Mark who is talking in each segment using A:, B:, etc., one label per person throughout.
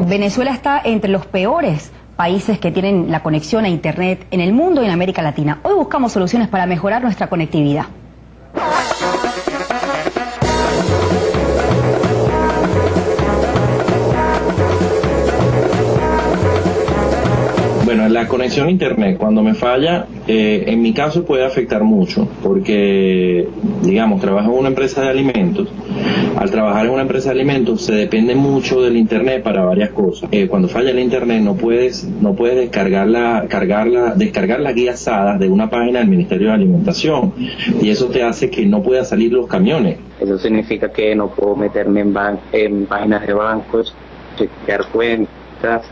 A: Venezuela está entre los peores países que tienen la conexión a Internet en el mundo y en América Latina. Hoy buscamos soluciones para mejorar nuestra conectividad.
B: Bueno, la conexión a Internet, cuando me falla, en mi caso puede afectar mucho, porque, digamos, trabajo en una empresa de alimentos. Al trabajar en una empresa de alimentos se depende mucho del Internet para varias cosas. Cuando falla el Internet no puedes descargar las guías SADAS de una página del Ministerio de Alimentación, y eso te hace que no puedan salir los camiones.
C: Eso significa que no puedo meterme en páginas de bancos, chequear cuentas,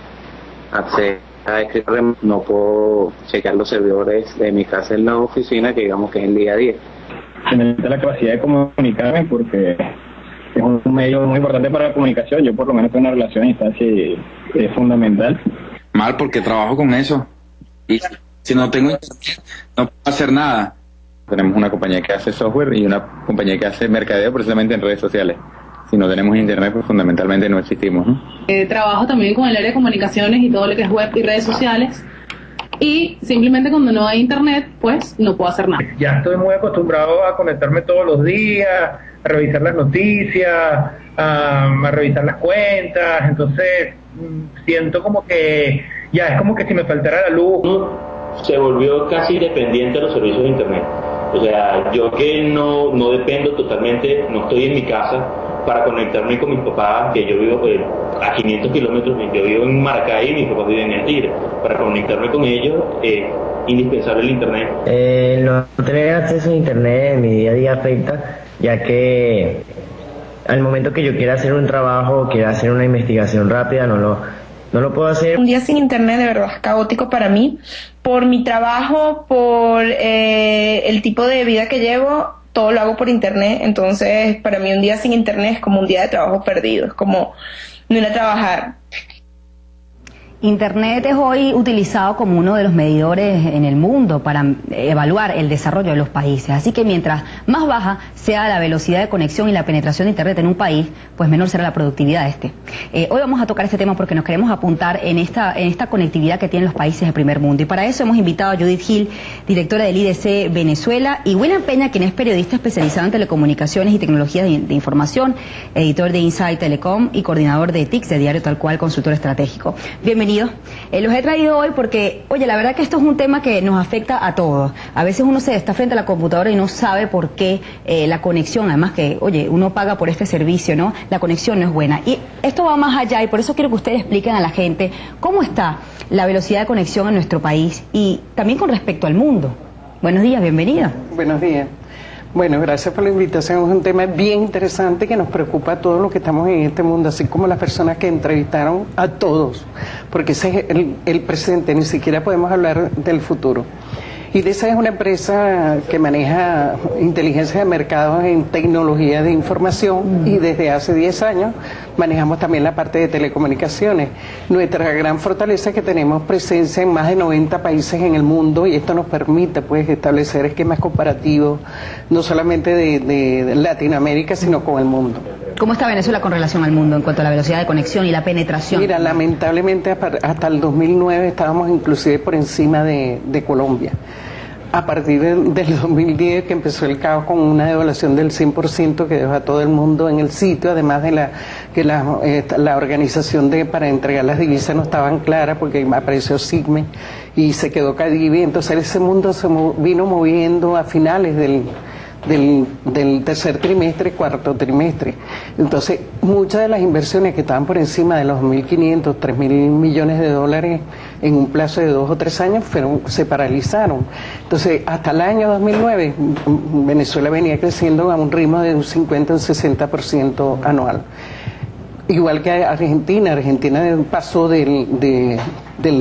C: no puedo checar los servidores de mi casa en la oficina, que digamos que es el día a día.
D: Se necesita la capacidad de comunicarme porque es un medio muy importante para la comunicación. Yo por lo menos tengo una relación a distancia y es fundamental.
E: Mal porque trabajo con eso y si no tengo internet no puedo hacer nada. Tenemos una compañía que hace software y una compañía que hace mercadeo precisamente en redes sociales. Si no tenemos internet, pues fundamentalmente no existimos, ¿no?
F: Trabajo también con el área de comunicaciones y todo lo que es web y redes sociales. Y simplemente cuando no hay internet, pues no puedo hacer nada.
D: Ya estoy muy acostumbrado a conectarme todos los días, a revisar las noticias, a revisar las cuentas. Entonces siento como que ya es como que si me faltara la luz.
G: Se volvió casi dependiente de los servicios de internet. O sea, yo que no dependo totalmente, no estoy en mi casa para conectarme con mis papás, que yo vivo a 500 kilómetros, yo vivo en Maracay y mis papás viven en Tigre. Para conectarme con ellos es indispensable el internet.
H: No tener acceso a internet en mi día a día afecta, ya que al momento que yo quiera hacer un trabajo, quiera hacer una investigación rápida, no lo puedo hacer.
I: Un día sin internet de verdad es caótico para mí, por mi trabajo, por el tipo de vida que llevo. Todo lo hago por internet, entonces para mí un día sin internet es como un día de trabajo perdido, es como no ir a trabajar.
A: Internet es hoy utilizado como uno de los medidores en el mundo para evaluar el desarrollo de los países. Así que mientras más baja sea la velocidad de conexión y la penetración de Internet en un país, pues menor será la productividad de este. Hoy vamos a tocar este tema porque nos queremos apuntar en esta conectividad que tienen los países de primer mundo. Y para eso hemos invitado a Judith Gil, directora del IDC Venezuela, y William Peña, quien es periodista especializado en telecomunicaciones y tecnologías de información, editor de Inside Telecom y coordinador de TICS, de Diario Tal Cual, consultor estratégico. Bienvenidos. Los he traído hoy porque, oye, la verdad que esto es un tema que nos afecta a todos. A veces uno se está frente a la computadora y no sabe por qué la conexión, además que, oye, uno paga por este servicio, ¿no? La conexión no es buena. Y esto va más allá y por eso quiero que ustedes expliquen a la gente cómo está la velocidad de conexión en nuestro país y también con respecto al mundo. Buenos días, bienvenida.
J: Buenos días. Bueno, gracias por la invitación. Es un tema bien interesante que nos preocupa a todos los que estamos en este mundo, así como las personas que entrevistaron a todos, porque ese es el presente, ni siquiera podemos hablar del futuro. IDC es una empresa que maneja inteligencia de mercados en tecnología de información y desde hace 10 años manejamos también la parte de telecomunicaciones. Nuestra gran fortaleza es que tenemos presencia en más de 90 países en el mundo y esto nos permite pues establecer esquemas comparativos no solamente de Latinoamérica sino con el mundo.
A: ¿Cómo está Venezuela con relación al mundo en cuanto a la velocidad de conexión y la penetración?
J: Mira, lamentablemente hasta el 2009 estábamos inclusive por encima de Colombia. A partir del 2010 que empezó el caos con una devaluación del 100% que dejó a todo el mundo en el sitio, además de que la organización para entregar las divisas no estaban claras porque apareció SIGME y se quedó Cadivi, entonces ese mundo se vino moviendo a finales del tercer trimestre, cuarto trimestre. Entonces, muchas de las inversiones que estaban por encima de los 1.500, 3.000 millones de dólares en un plazo de 2 o 3 años se paralizaron. Entonces, hasta el año 2009, Venezuela venía creciendo a un ritmo de un 50 o un 60% anual. Igual que Argentina pasó del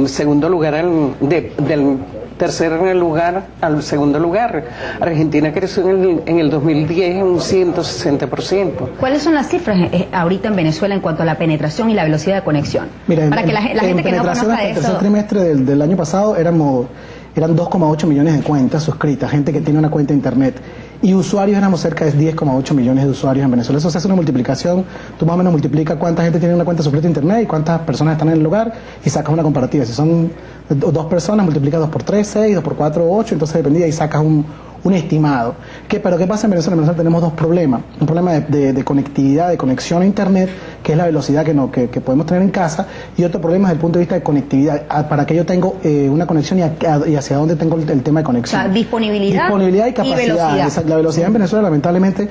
J: segundo lugar del tercer lugar al segundo lugar. Argentina creció en el 2010 en un 160%.
A: ¿Cuáles son las cifras ahorita en Venezuela en cuanto a la penetración y la velocidad de conexión?
K: Mira,
A: para que la gente que no conozca
K: en el
A: eso...
K: tercer trimestre del año pasado eran 2,8 millones de cuentas suscritas, gente que tiene una cuenta de internet. y usuarios éramos cerca de 10,8 millones de usuarios en Venezuela. Eso se hace una multiplicación, tú más o menos multiplica cuánta gente tiene una cuenta suplente de internet y cuántas personas están en el lugar y sacas una comparativa. Si son 2 personas, multiplica 2 por 3, 6, 2 por 4, 8, entonces dependía y sacas un estimado. Pero ¿qué pasa en Venezuela? En Venezuela tenemos 2 problemas. Un problema de conectividad, de conexión a internet, que es la velocidad que podemos tener en casa, y otro problema desde el punto de vista de conectividad. ¿Para qué yo tengo una conexión y hacia dónde tengo el tema de conexión?
A: O sea, disponibilidad
K: y capacidad.
A: Velocidad.
K: La velocidad en Venezuela, lamentablemente,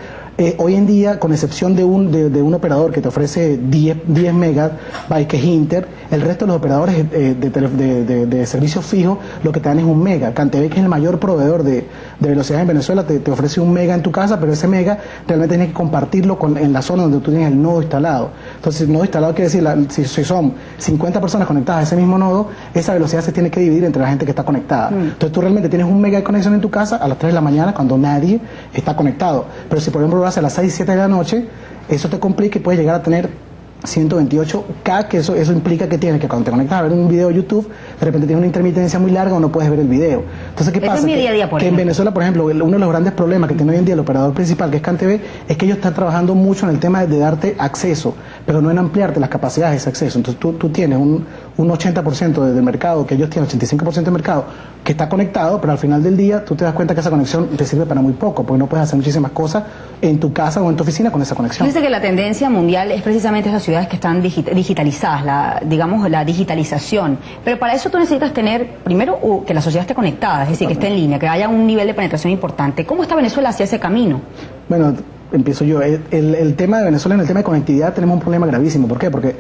K: hoy en día, con excepción de un operador que te ofrece 10 megabytes, que es Inter, el resto de los operadores de servicios fijos lo que te dan es 1 mega. Cantv, que es el mayor proveedor de velocidad en Venezuela, te ofrece 1 mega en tu casa, pero ese mega realmente tienes que compartirlo en la zona donde tú tienes el nodo instalado. Entonces, el nodo instalado quiere decir, si son 50 personas conectadas a ese mismo nodo, esa velocidad se tiene que dividir entre la gente que está conectada. Entonces, tú realmente tienes 1 mega de conexión en tu casa a las 3 de la mañana cuando nadie está conectado. Pero si, por ejemplo, lo haces a las 6, 7 de la noche, eso te complica y puedes llegar a tener 128K, que eso implica que tienes que cuando te conectas a ver un video de YouTube, de repente tienes una intermitencia muy larga o no puedes ver el video. Entonces, ¿qué pasa?
A: Es mi día a día,
K: que en Venezuela, por ejemplo, uno de los grandes problemas que tiene hoy en día el operador principal, que es CanTV, es que ellos están trabajando mucho en el tema de darte acceso, pero no en ampliarte las capacidades de ese acceso. Entonces, tú tienes un 80% del mercado, que ellos tienen 85% del mercado, que está conectado, pero al final del día tú te das cuenta que esa conexión te sirve para muy poco, porque no puedes hacer muchísimas cosas en tu casa o en tu oficina con esa conexión.
A: Dice que la tendencia mundial es precisamente las ciudades que están digitalizadas, la digitalización. Pero para eso tú necesitas tener, primero, que la sociedad esté conectada, es decir, que esté en línea, que haya un nivel de penetración importante. ¿Cómo está Venezuela hacia ese camino?
K: Bueno, empiezo yo. El tema de Venezuela, en el tema de conectividad, tenemos un problema gravísimo. ¿Por qué? Porque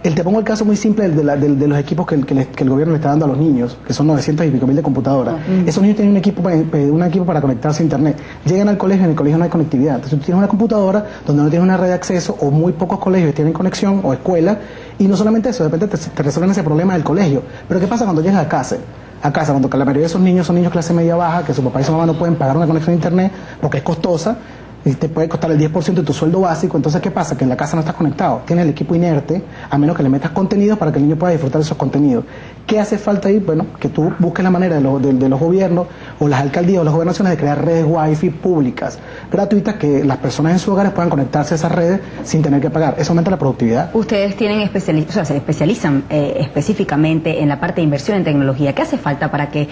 K: te pongo el caso muy simple de los equipos que el gobierno le está dando a los niños, que son 900 y pico mil de computadoras. Esos niños tienen un equipo para conectarse a internet. Llegan al colegio, en el colegio no hay conectividad. Entonces tú tienes una computadora donde no tienes una red de acceso, o muy pocos colegios tienen conexión, o escuelas, y no solamente eso, de repente te resuelven ese problema del colegio. Pero ¿qué pasa cuando llegas a casa, cuando la mayoría de esos niños son niños clase media baja, que su papá y su mamá no pueden pagar una conexión a internet porque es costosa, y te puede costar el 10% de tu sueldo básico? Entonces, ¿qué pasa? Que en la casa no estás conectado, tienes el equipo inerte, a menos que le metas contenidos para que el niño pueda disfrutar de esos contenidos. ¿Qué hace falta ahí? Bueno, que tú busques la manera de los gobiernos o las alcaldías o las gobernaciones de crear redes wifi públicas, gratuitas, que las personas en sus hogares puedan conectarse a esas redes sin tener que pagar. Eso aumenta la productividad.
A: Ustedes tienen se especializan específicamente en la parte de inversión en tecnología. ¿Qué hace falta para que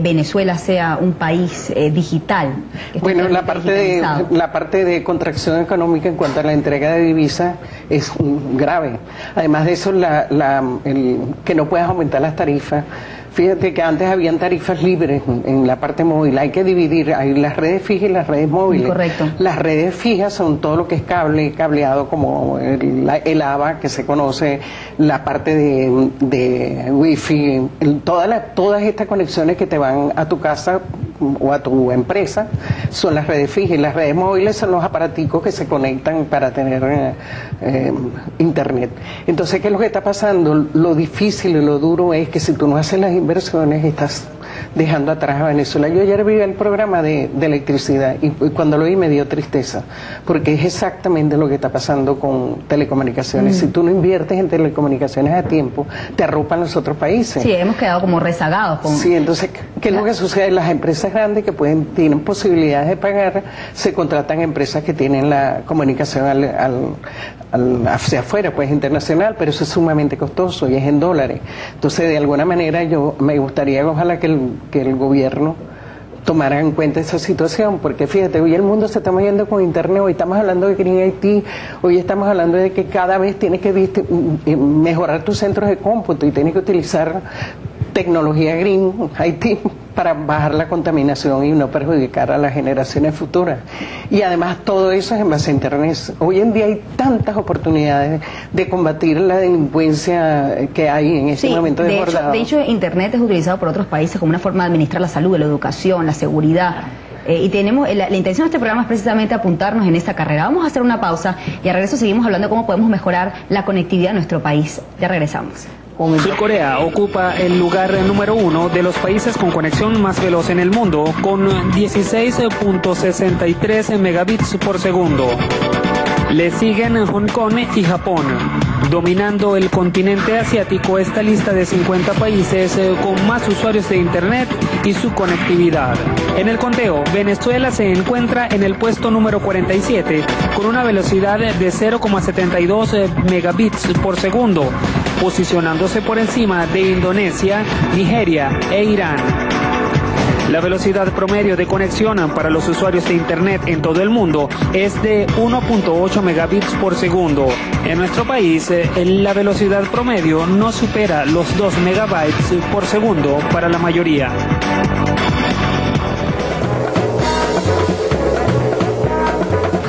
A: Venezuela sea un país digital?
J: Bueno, la parte de contracción económica en cuanto a la entrega de divisas es grave. Además de eso, que no puedas aumentar las tarifas. Fíjate que antes habían tarifas libres en la parte móvil. Hay que dividir, hay las redes fijas y las redes móviles.
A: Correcto.
J: Las redes fijas son todo lo que es cableado, como el ABA, que se conoce, la parte de wifi, todas estas conexiones que te van a tu casa o a tu empresa son las redes fijas, y las redes móviles son los aparaticos que se conectan para tener internet. Entonces, ¿qué es lo que está pasando? Lo difícil y lo duro es que si tú no haces las inversiones, estás dejando atrás a Venezuela. Yo ayer vi el programa de electricidad y cuando lo vi me dio tristeza, porque es exactamente lo que está pasando con telecomunicaciones. Si tú no inviertes en telecomunicaciones a tiempo, te arropan los otros países.
A: Sí, hemos quedado como rezagados.
J: Sí, entonces, ¿qué es lo que sucede? Las empresas grandes que tienen posibilidades de pagar, se contratan empresas que tienen la comunicación hacia afuera, pues internacional, pero eso es sumamente costoso y es en dólares. Entonces, de alguna manera, yo me gustaría, ojalá que el gobierno tomara en cuenta esa situación, porque fíjate, hoy el mundo se está moviendo con internet, hoy estamos hablando de Green IT, hoy estamos hablando de que cada vez tienes que mejorar tus centros de cómputo y tienes que utilizar tecnología Green IT para bajar la contaminación y no perjudicar a las generaciones futuras. Y además todo eso es en base a internet. Hoy en día hay tantas oportunidades de combatir la delincuencia que hay en este momento desbordado.
A: De hecho, internet es utilizado por otros países como una forma de administrar la salud, la educación, la seguridad. Y tenemos la intención de este programa es precisamente apuntarnos en esa carrera. Vamos a hacer una pausa y al regreso seguimos hablando de cómo podemos mejorar la conectividad en nuestro país. Ya regresamos.
L: Corea ocupa el lugar número 1 de los países con conexión más veloz en el mundo, con 16.63 megabits por segundo. Le siguen Hong Kong y Japón. Dominando el continente asiático esta lista de 50 países con más usuarios de Internet y su conectividad. En el conteo, Venezuela se encuentra en el puesto número 47 con una velocidad de 0,72 megabits por segundo, posicionándose por encima de Indonesia, Nigeria e Irán. La velocidad promedio de conexión para los usuarios de Internet en todo el mundo es de 1.8 megabits por segundo. En nuestro país, la velocidad promedio no supera los 2 megabytes por segundo para la mayoría.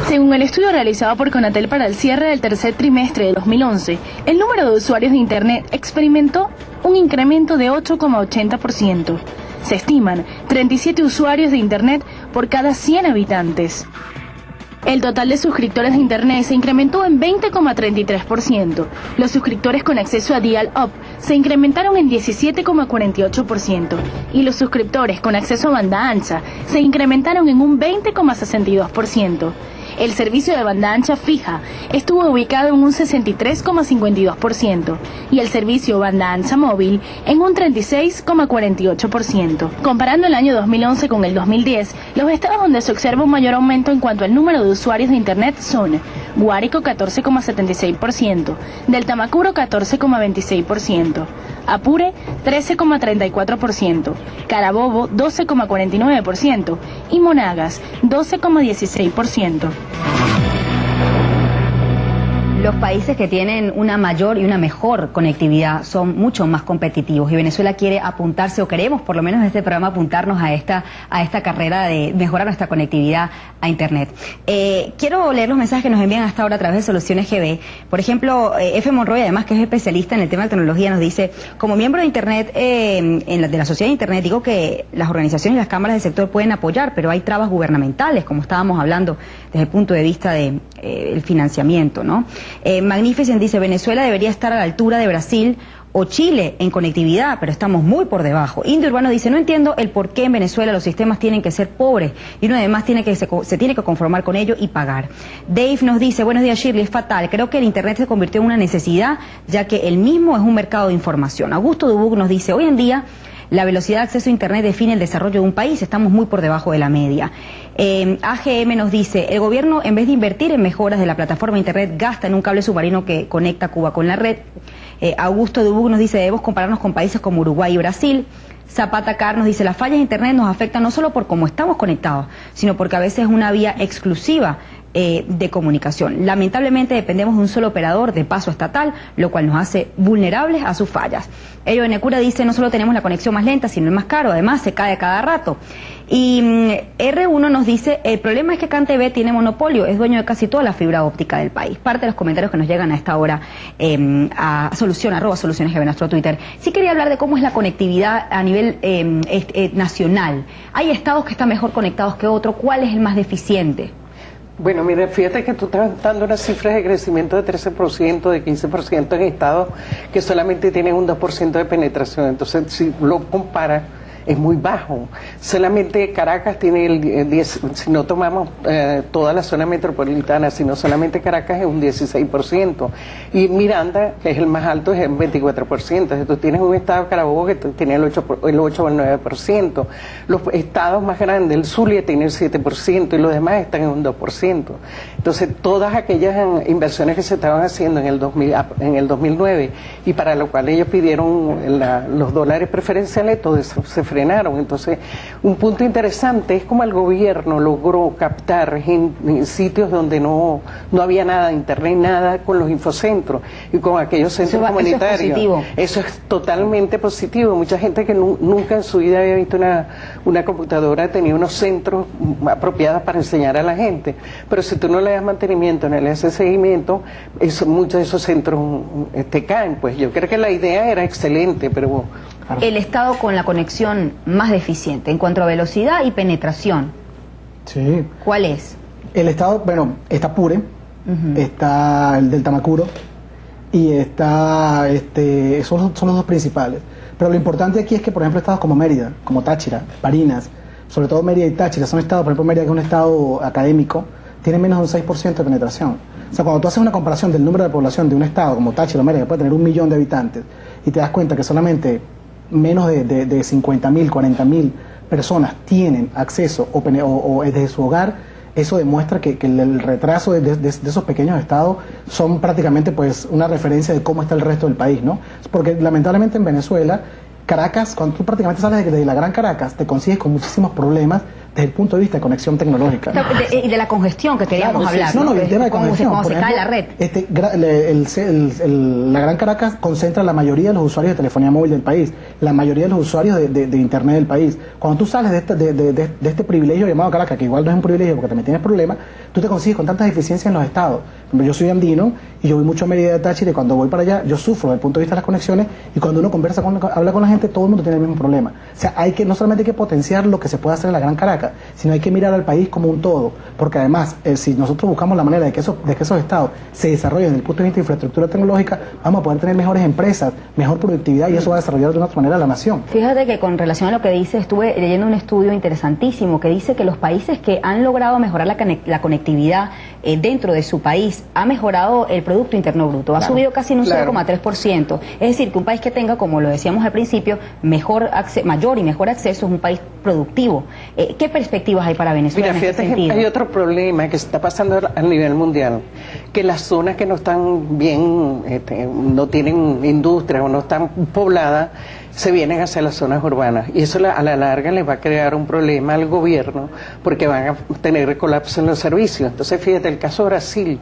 M: Según el estudio realizado por Conatel para el cierre del tercer trimestre de 2011, el número de usuarios de Internet experimentó un incremento de 8,80%. Se estiman 37 usuarios de Internet por cada 100 habitantes. El total de suscriptores de Internet se incrementó en 20,33%. Los suscriptores con acceso a Dial-Up se incrementaron en 17,48%. Y los suscriptores con acceso a banda ancha se incrementaron en un 20,62%. El servicio de banda ancha fija estuvo ubicado en un 63,52% y el servicio banda ancha móvil en un 36,48%. Comparando el año 2011 con el 2010, los estados donde se observa un mayor aumento en cuanto al número de usuarios de Internet son Guárico 14,76%, del Tamacuro 14,26%, Apure 13,34%, Carabobo 12,49% y Monagas 12,16%.
A: Los países que tienen una mayor y una mejor conectividad son mucho más competitivos y Venezuela quiere apuntarse, o queremos por lo menos en este programa apuntarnos a esta carrera de mejorar nuestra conectividad a Internet. Quiero leer los mensajes que nos envían hasta ahora a través de Soluciones GB. Por ejemplo, F. Monroy, además que es especialista en el tema de tecnología, nos dice: como miembro de Internet, de la sociedad de Internet, digo que las organizaciones y las cámaras del sector pueden apoyar, pero hay trabas gubernamentales, como estábamos hablando desde el punto de vista del financiamiento, ¿no? Magnificent dice: Venezuela debería estar a la altura de Brasil o Chile en conectividad, pero estamos muy por debajo. Indio Urbano dice: no entiendo el por qué en Venezuela los sistemas tienen que ser pobres y uno además se tiene que conformar con ello y pagar. Dave nos dice: buenos días Shirley, es fatal, creo que el Internet se convirtió en una necesidad ya que el mismo es un mercado de información. Augusto Dubuc nos dice: hoy en día la velocidad de acceso a Internet define el desarrollo de un país, estamos muy por debajo de la media. AGM nos dice: el gobierno, en vez de invertir en mejoras de la plataforma de Internet, gasta en un cable submarino que conecta Cuba con la red. Augusto Dubuc nos dice: debemos compararnos con países como Uruguay y Brasil. Zapata Car nos dice: las fallas de Internet nos afectan no solo por cómo estamos conectados, sino porque a veces es una vía exclusiva de comunicación. Lamentablemente dependemos de un solo operador de paso estatal, lo cual nos hace vulnerables a sus fallas. Ello Necura dice: no solo tenemos la conexión más lenta, sino el más caro, además se cae a cada rato. Y R1 nos dice: el problema es que CanTV tiene monopolio, es dueño de casi toda la fibra óptica del país. Parte de los comentarios que nos llegan a esta hora a @soluciones GB, nuestro Twitter. Sí quería hablar de cómo es la conectividad a nivel nacional. Hay estados que están mejor conectados que otros. ¿Cuál es el más deficiente?
J: Bueno, mira, fíjate que tú estás dando unas cifras de crecimiento de 13%, de 15% en estados que solamente tienen un 2% de penetración. Entonces, si lo comparas, es muy bajo. Solamente Caracas tiene el 10, si no tomamos toda la zona metropolitana, sino solamente Caracas es un 16%. Y Miranda, que es el más alto, es el 24%. Entonces tú tienes un estado Carabobo que tiene el 8 o el 9%. Los estados más grandes, el Zulia tiene el 7% y los demás están en un 2%. Entonces todas aquellas inversiones que se estaban haciendo en el 2009 y para lo cual ellos pidieron los dólares preferenciales, todo eso se frenaron. Entonces, un punto interesante es como el gobierno logró captar en sitios donde no había nada de Internet, nada con los infocentros y con aquellos centros comunitarios. Eso es totalmente positivo. Mucha gente que nunca en su vida había visto una computadora tenía unos centros apropiados para enseñar a la gente. Pero si tú no le das mantenimiento, no le haces seguimiento, muchos de esos centros te caen. Pues yo creo que la idea era excelente, pero...
A: El estado con la conexión más deficiente en cuanto a velocidad y penetración.
K: Sí.
A: ¿Cuál es?
K: El estado, bueno, está Apure, está el del Tamacuro y está, son los dos principales. Pero lo importante aquí es que, por ejemplo, estados como Mérida, como Táchira, Barinas, sobre todo Mérida y Táchira, son estados, por ejemplo, Mérida, que es un estado académico, tiene menos de un 6% de penetración. O sea, cuando tú haces una comparación del número de población de un estado como Táchira, que puede tener 1 millón de habitantes, y te das cuenta que solamente menos de 50.000, 40.000 personas tienen acceso o desde su hogar, eso demuestra que el retraso de esos pequeños estados son prácticamente pues una referencia de cómo está el resto del país, ¿no? Porque lamentablemente en Venezuela, Caracas, cuando tú prácticamente sales de la Gran Caracas, te consigues con muchísimos problemas desde el punto de vista de conexión tecnológica.
A: Y de la congestión que queríamos hablar.
K: No, el tema de congestión.
A: Cuando se cae la red.
K: La Gran Caracas concentra la mayoría de los usuarios de telefonía móvil del país, la mayoría de los usuarios de Internet del país. Cuando tú sales de este privilegio llamado Caracas, que igual no es un privilegio porque también tienes problemas, tú te consigues con tantas deficiencias en los estados. Yo soy andino y yo voy mucho a Mérida de Táchira, y cuando voy para allá yo sufro desde el punto de vista de las conexiones, y cuando uno habla con la gente, todo el mundo tiene el mismo problema. O sea, no solamente hay que potenciar lo que se puede hacer en la Gran Caracas, sino hay que mirar al país como un todo, porque además, si nosotros buscamos la manera de que esos estados se desarrollen desde el punto de vista de infraestructura tecnológica, vamos a poder tener mejores empresas, mejor productividad, y eso va a desarrollar de una otra manera la nación.
A: Fíjate que con relación a lo que dice, estuve leyendo un estudio interesantísimo que dice que los países que han logrado mejorar la conectividad dentro de su país, ha mejorado el Producto Interno Bruto, ha subido casi en un 0,3%. Es decir, que un país que tenga, como lo decíamos al principio, mayor y mejor acceso es un país productivo. ¿Qué perspectivas hay para Venezuela en este sentido?
J: Hay otro problema que se está pasando a nivel mundial, que las zonas que no están bien, no tienen industria o no están pobladas, se vienen hacia las zonas urbanas, y eso a la larga les va a crear un problema al gobierno, porque van a tener colapso en los servicios. Entonces fíjate el caso de Brasil,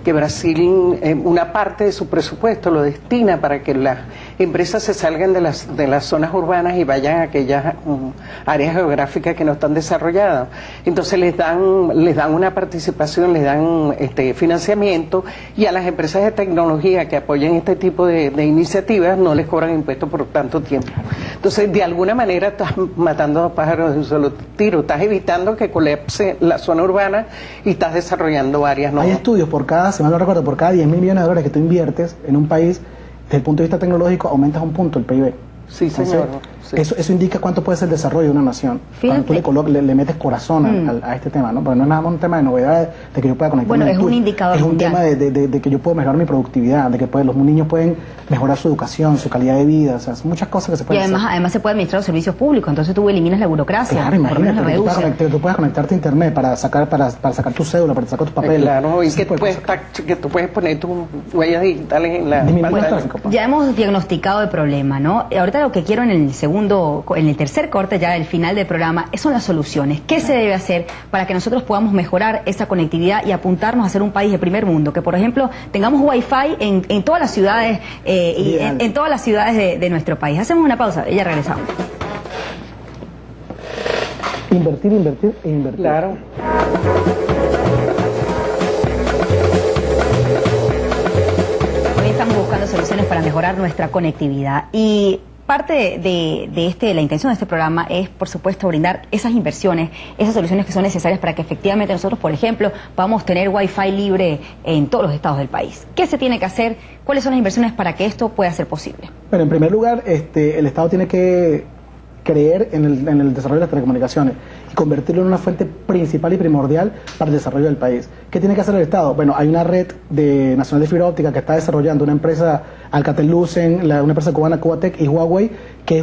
J: que Brasil una parte de su presupuesto lo destina para que las empresas se salgan de las zonas urbanas y vayan a aquellas áreas geográficas que no están desarrolladas. Entonces les dan una participación, les dan financiamiento, y a las empresas de tecnología que apoyan este tipo de iniciativas no les cobran impuestos por tanto tiempo. Entonces, de alguna manera estás matando a dos pájaros de un solo tiro, estás evitando que colapse la zona urbana y estás desarrollando áreas nuevas.
K: Hay estudios por cada 10.000 millones de dólares que tú inviertes en un país, desde el punto de vista tecnológico, aumentas un punto el PIB.
J: Sí, señor. Sí.
K: Eso indica cuánto puede ser el desarrollo de una nación.
A: Fíjate.
K: Cuando tú le metes corazón a este tema, ¿no? Porque no es nada más un tema de novedad, de que yo pueda conectarme.
A: Bueno, es un indicador.
K: Es un
A: mundial.
K: tema de que yo puedo mejorar mi productividad, de que los niños pueden mejorar su educación, su calidad de vida, o sea, son muchas cosas que se pueden hacer.
A: Y además se puede administrar los servicios públicos, entonces tú eliminas la burocracia.
K: Claro, imagínate, tú puedes conectarte a internet para sacar tu cédula, para sacar tus papeles.
J: Claro, y que tú puedes poner tus huellas digitales en la pantalla.
A: Ya hemos diagnosticado el problema, ¿no? Ahorita lo que quiero en el tercer corte, ya el final del programa, son las soluciones. ¿Qué se debe hacer para que nosotros podamos mejorar esa conectividad y apuntarnos a ser un país de primer mundo? Que, por ejemplo, tengamos Wi-Fi en todas las ciudades en todas las ciudades de nuestro país. Hacemos una pausa y ya regresamos.
K: Invertir.
J: Claro.
A: Hoy estamos buscando soluciones para mejorar nuestra conectividad, y parte de la intención de este programa es, por supuesto, brindar esas inversiones, esas soluciones que son necesarias para que efectivamente nosotros, por ejemplo, podamos tener Wi-Fi libre en todos los estados del país. ¿Qué se tiene que hacer? ¿Cuáles son las inversiones para que esto pueda ser posible?
K: Bueno, en primer lugar, el Estado tiene que creer en el desarrollo de las telecomunicaciones y convertirlo en una fuente principal y primordial para el desarrollo del país. ¿Qué tiene que hacer el Estado? Bueno, hay una red nacional de fibra óptica que está desarrollando una empresa, Alcatel-Lucent, una empresa cubana, Cubatec, y Huawei, que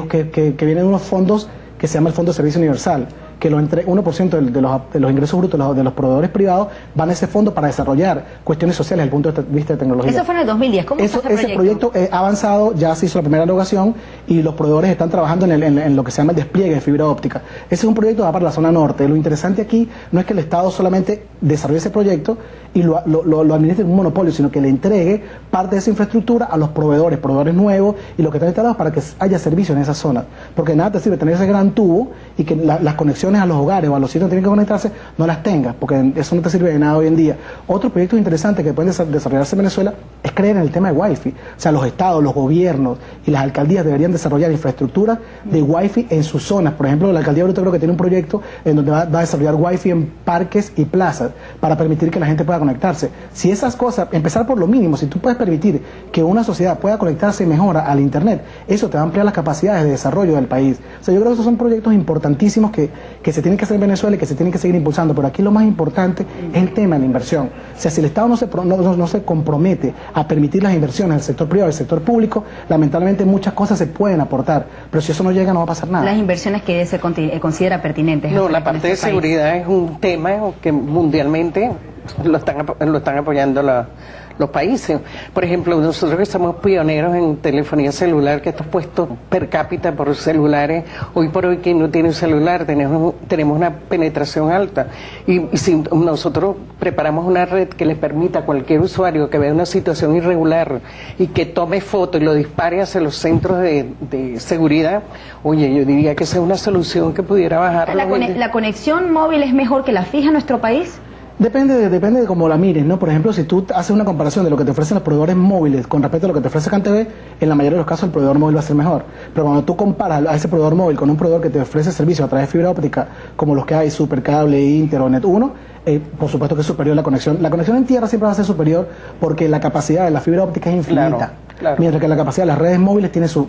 K: vienen de unos fondos que se llama el Fondo de Servicio Universal, que 1% de los ingresos brutos de los proveedores privados van a ese fondo para desarrollar cuestiones sociales desde el punto de vista de tecnología.
A: Eso fue en el 2010. ¿Cómo está
K: ese proyecto ha avanzado, ya se hizo la primera erogación y los proveedores están trabajando en lo que se llama el despliegue de fibra óptica. Ese es un proyecto que va para la zona norte. Lo interesante aquí no es que el Estado solamente desarrolle ese proyecto y lo administre en un monopolio, sino que le entregue parte de esa infraestructura a los proveedores nuevos y los que están instalados para que haya servicio en esa zona. Porque nada te sirve tener ese gran tubo y que las conexiones a los hogares o a los sitios donde tienen que conectarse no las tengas, porque eso no te sirve de nada hoy en día. Otro proyecto interesante que pueden desarrollarse en Venezuela es creer en el tema de Wi-Fi. O sea, los estados, los gobiernos y las alcaldías deberían desarrollar infraestructura de Wi-Fi en sus zonas. Por ejemplo, la alcaldía ahorita creo que tiene un proyecto en donde va a desarrollar Wi-Fi en parques y plazas para permitir que la gente pueda conectarse. Si esas cosas, empezar por lo mínimo, si tú puedes permitir que una sociedad pueda conectarse mejor al Internet, eso te va a ampliar las capacidades de desarrollo del país. O sea, yo creo que esos son proyectos importantísimos que que se tienen que hacer en Venezuela y que se tienen que seguir impulsando, pero aquí lo más importante es el tema de la inversión. O sea, si el Estado no se compromete a permitir las inversiones del sector privado y del sector público, lamentablemente muchas cosas se pueden aportar, pero si eso no llega no va a pasar nada.
A: Las inversiones que se considera pertinentes.
J: No, la parte de seguridad es un tema que mundialmente lo están apoyando los países. Por ejemplo, nosotros que somos pioneros en telefonía celular, que estos puestos per cápita por celulares, hoy por hoy quien no tiene un celular, tenemos una penetración alta. Y si nosotros preparamos una red que le permita a cualquier usuario que vea una situación irregular y que tome foto y lo dispare hacia los centros de seguridad, oye, yo diría que esa es una solución que pudiera bajar.
A: ¿La conexión móvil es mejor que la fija en nuestro país?
K: Depende de cómo la mires, ¿no? Por ejemplo, si tú haces una comparación de lo que te ofrecen los proveedores móviles con respecto a lo que te ofrece CanTV, en la mayoría de los casos el proveedor móvil va a ser mejor. Pero cuando tú comparas a ese proveedor móvil con un proveedor que te ofrece servicios a través de fibra óptica, como los que hay, Supercable, Inter o Net1, por supuesto que es superior la conexión. La conexión en tierra siempre va a ser superior porque la capacidad de la fibra óptica es infinita. Claro. Mientras que la capacidad de las redes móviles tiene sus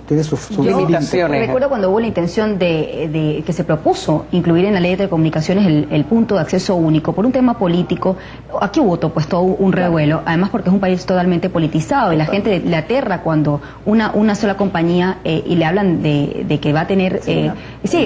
K: limitaciones.
A: Recuerdo cuando hubo la intención de que se propuso incluir en la ley de telecomunicaciones el punto de acceso único por un tema político. Aquí hubo pues todo un revuelo, además porque es un país totalmente politizado y la gente le aterra cuando una sola compañía y le hablan de que va a tener que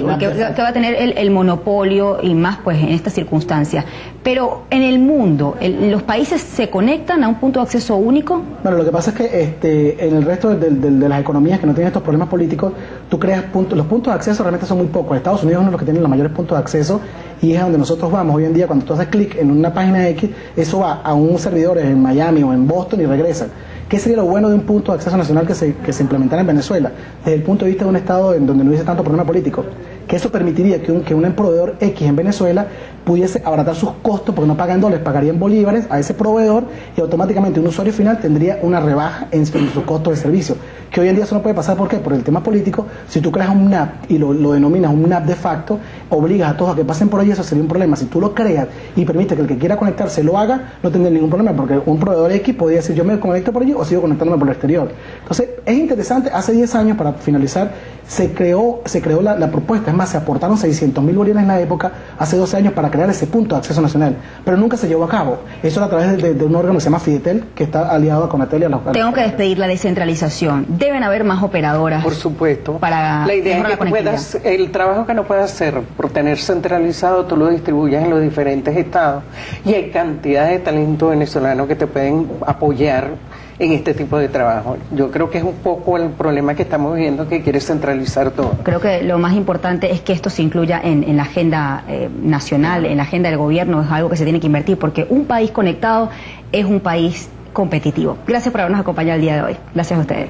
A: va a tener el monopolio y más pues en estas circunstancias. Pero en el mundo, ¿los países se conectan a un punto de acceso único?
K: Bueno, lo que pasa es que en el resto de las economías que no tienen estos problemas políticos, tú creas los puntos de acceso realmente son muy pocos. Estados Unidos es uno de los que tiene los mayores puntos de acceso y es a donde nosotros vamos. Hoy en día, cuando tú haces clic en una página X, eso va a un servidor en Miami o en Boston y regresa. ¿Qué sería lo bueno de un punto de acceso nacional que se implementara en Venezuela? Desde el punto de vista de un Estado en donde no hubiese tanto problema político. Que eso permitiría que un proveedor X en Venezuela pudiese abaratar sus costos, porque no paga en dólares, pagaría en bolívares a ese proveedor y automáticamente un usuario final tendría una rebaja en sus costos de servicio. Que hoy en día eso no puede pasar, ¿por qué? Por el tema político. Si tú creas un NAP y lo denominas un NAP de facto, obligas a todos a que pasen por ahí, eso sería un problema. Si tú lo creas y permites que el que quiera conectarse lo haga, no tendría ningún problema, porque un proveedor X podría decir yo me conecto por allí o sigo conectándome por el exterior. Entonces, es interesante, hace 10 años, para finalizar, se creó la propuesta, es más, se aportaron 600.000 bolívares en la época, hace 12 años, para crear ese punto de acceso nacional, pero nunca se llevó a cabo. Eso era a través de un órgano que se llama Fidetel, que está aliado a Conatel y a los...
A: Tengo que despedir la descentralización. Deben haber más operadoras.
J: Por supuesto.
A: Para
J: la idea es que tú puedas, el trabajo que no puedas hacer por tener centralizado, tú lo distribuyas en los diferentes estados. Y hay cantidad de talento venezolano que te pueden apoyar en este tipo de trabajo. Yo creo que es un poco el problema que estamos viviendo, que quiere centralizar todo.
A: Creo que lo más importante es que esto se incluya en la agenda nacional, en la agenda del gobierno, es algo que se tiene que invertir, porque un país conectado es un país competitivo. Gracias por habernos acompañado el día de hoy. Gracias a ustedes.